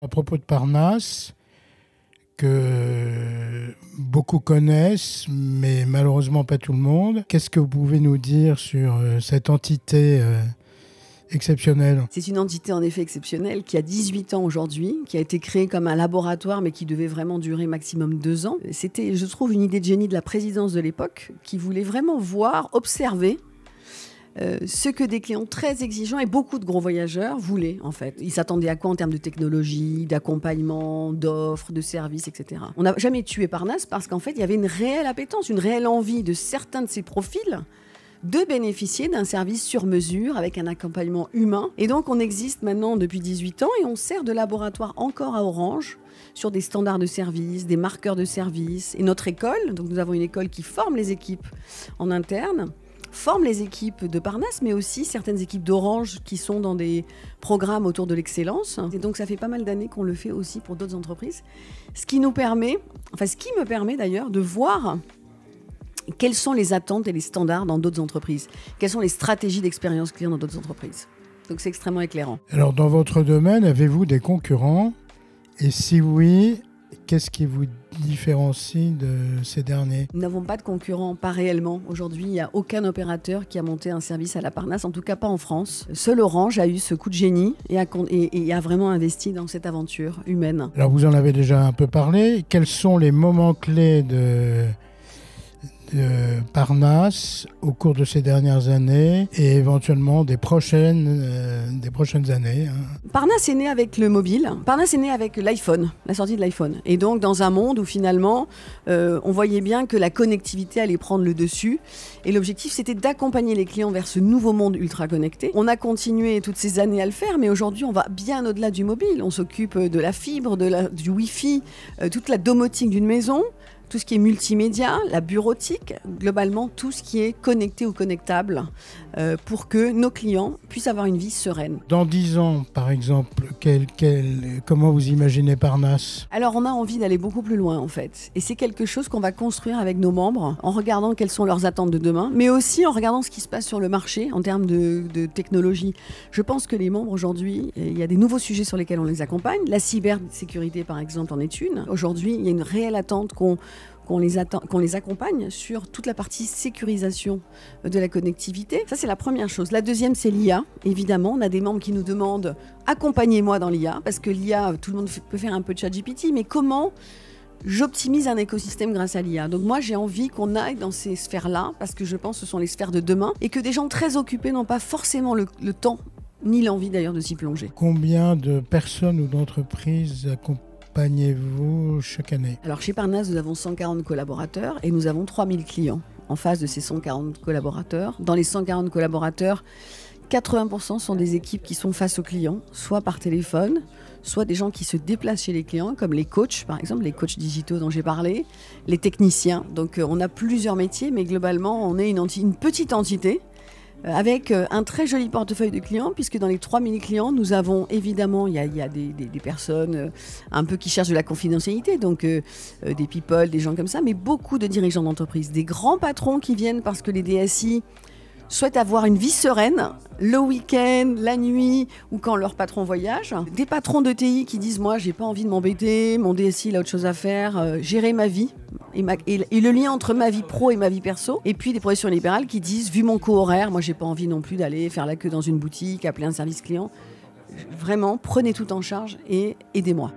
À propos de Parnasse, que beaucoup connaissent, mais malheureusement pas tout le monde, qu'est-ce que vous pouvez nous dire sur cette entité exceptionnelle? C'est une entité en effet exceptionnelle qui a 18 ans aujourd'hui, qui a été créée comme un laboratoire mais qui devait vraiment durer maximum 2 ans. C'était, je trouve, une idée de génie de la présidence de l'époque qui voulait vraiment voir, observer ce que des clients très exigeants et beaucoup de gros voyageurs voulaient en fait. Ils s'attendaient à quoi en termes de technologie, d'accompagnement, d'offres, de services, etc. On n'a jamais tué Parnasse parce qu'en fait, il y avait une réelle appétence, une réelle envie de certains de ces profils de bénéficier d'un service sur mesure avec un accompagnement humain. Et donc, on existe maintenant depuis 18 ans et on sert de laboratoire encore à Orange sur des standards de service, des marqueurs de service. Et notre école, donc nous avons une école qui forme les équipes en interne, forme les équipes de Parnasse, mais aussi certaines équipes d'Orange qui sont dans des programmes autour de l'excellence. Et donc, ça fait pas mal d'années qu'on le fait aussi pour d'autres entreprises. Ce qui me permet d'ailleurs de voir quelles sont les attentes et les standards dans d'autres entreprises. Quelles sont les stratégies d'expérience client dans d'autres entreprises. Donc, c'est extrêmement éclairant. Alors, dans votre domaine, avez-vous des concurrents? Et si oui, qu'est-ce qui vous différencie de ces derniers? Nous n'avons pas de concurrents, pas réellement. Aujourd'hui, il n'y a aucun opérateur qui a monté un service à la Parnasse, en tout cas pas en France. Seul Orange a eu ce coup de génie et a vraiment investi dans cette aventure humaine. Alors, vous en avez déjà un peu parlé. Quels sont les moments clés de Parnasse au cours de ces dernières années et éventuellement des prochaines années? Parnasse est né avec le mobile, Parnasse est né avec l'iPhone, la sortie de l'iPhone. Et donc dans un monde où finalement on voyait bien que la connectivité allait prendre le dessus. Et l'objectif c'était d'accompagner les clients vers ce nouveau monde ultra connecté. On a continué toutes ces années à le faire, mais aujourd'hui on va bien au-delà du mobile. On s'occupe de la fibre, du Wi-Fi, toute la domotique d'une maison. Tout ce qui est multimédia, la bureautique, globalement tout ce qui est connecté ou connectable pour que nos clients puissent avoir une vie sereine. Dans 10 ans, par exemple, comment vous imaginez Parnasse? Alors on a envie d'aller beaucoup plus loin en fait. Et c'est quelque chose qu'on va construire avec nos membres en regardant quelles sont leurs attentes de demain, mais aussi en regardant ce qui se passe sur le marché en termes de technologie. Je pense que les membres aujourd'hui, il y a des nouveaux sujets sur lesquels on les accompagne. La cybersécurité par exemple en est une. Aujourd'hui, il y a une réelle attente qu'on les accompagne sur toute la partie sécurisation de la connectivité. Ça, c'est la première chose. La deuxième, c'est l'IA. Évidemment, on a des membres qui nous demandent « accompagnez-moi dans l'IA », parce que l'IA, tout le monde peut faire un peu de ChatGPT, mais comment j'optimise un écosystème grâce à l'IA? Donc moi, j'ai envie qu'on aille dans ces sphères-là, parce que je pense que ce sont les sphères de demain, et que des gens très occupés n'ont pas forcément le temps, ni l'envie d'ailleurs de s'y plonger. Combien de personnes ou d'entreprises accompagnez-vous chaque année? Alors chez Parnasse, nous avons 140 collaborateurs et nous avons 3000 clients en face de ces 140 collaborateurs. Dans les 140 collaborateurs, 80% sont des équipes qui sont face aux clients, soit par téléphone, soit des gens qui se déplacent chez les clients, comme les coachs, par exemple, les coachs digitaux dont j'ai parlé, les techniciens. Donc on a plusieurs métiers, mais globalement, on est une petite entité avec un très joli portefeuille de clients, puisque dans les 3000 clients, nous avons évidemment, il y a des personnes un peu qui cherchent de la confidentialité, donc des people, des gens comme ça, mais beaucoup de dirigeants d'entreprise, des grands patrons qui viennent parce que les DSI souhaitent avoir une vie sereine, le week-end, la nuit ou quand leur patron voyage. Des patrons de TI qui disent « moi, j'ai pas envie de m'embêter, mon DSI, il a autre chose à faire, gérer ma vie ». Et le lien entre ma vie pro et ma vie perso. Et puis des professions libérales qui disent, vu mon co-horaire, moi j'ai pas envie non plus d'aller faire la queue dans une boutique, appeler un service client. Vraiment, prenez tout en charge et aidez-moi.